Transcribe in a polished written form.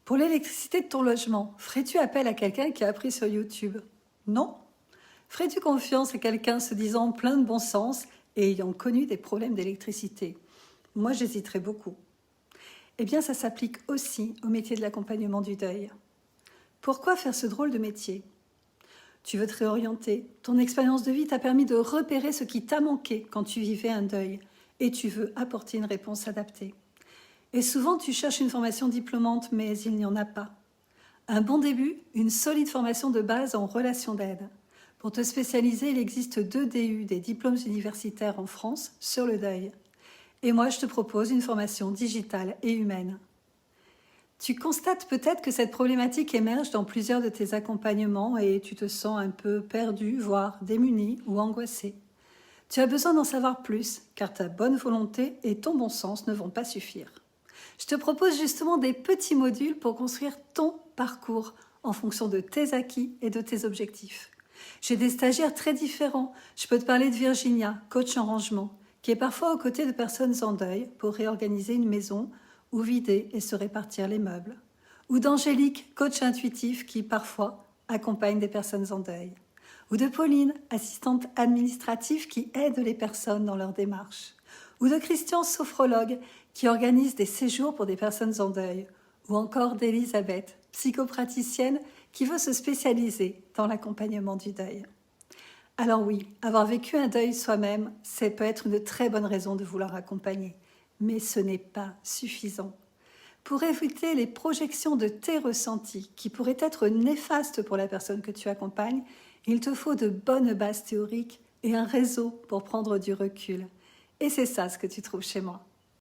Pour l'électricité de ton logement, ferais-tu appel à quelqu'un qui a appris sur YouTube? Non. Ferais-tu confiance à quelqu'un se disant plein de bon sens et ayant connu des problèmes d'électricité? Moi, j'hésiterais beaucoup. Eh bien, ça s'applique aussi au métier de l'accompagnement du deuil. Pourquoi faire ce drôle de métier? Tu veux te réorienter. Ton expérience de vie t'a permis de repérer ce qui t'a manqué quand tu vivais un deuil et tu veux apporter une réponse adaptée. Et souvent, tu cherches une formation diplômante, mais il n'y en a pas. Un bon début, une solide formation de base en relation d'aide. Pour te spécialiser, il existe 2 DU, des diplômes universitaires en France, sur le deuil. Et moi, je te propose une formation digitale et humaine. Tu constates peut-être que cette problématique émerge dans plusieurs de tes accompagnements et tu te sens un peu perdu, voire démuni ou angoissé. Tu as besoin d'en savoir plus, car ta bonne volonté et ton bon sens ne vont pas suffire. Je te propose justement des petits modules pour construire ton parcours en fonction de tes acquis et de tes objectifs. J'ai des stagiaires très différents. Je peux te parler de Virginia, coach en rangement, qui est parfois aux côtés de personnes en deuil pour réorganiser une maison ou vider et se répartir les meubles. Ou d'Angélique, coach intuitif, qui parfois accompagne des personnes en deuil. Ou de Pauline, assistante administrative qui aide les personnes dans leur démarche. Ou de Christian, sophrologue, qui organise des séjours pour des personnes en deuil. Ou encore d'Elisabeth, psychopraticienne, qui veut se spécialiser dans l'accompagnement du deuil. Alors oui, avoir vécu un deuil soi-même, c'est peut être une très bonne raison de vouloir accompagner. Mais ce n'est pas suffisant. Pour éviter les projections de tes ressentis qui pourraient être néfastes pour la personne que tu accompagnes, il te faut de bonnes bases théoriques et un réseau pour prendre du recul. Et c'est ça ce que tu trouves chez moi.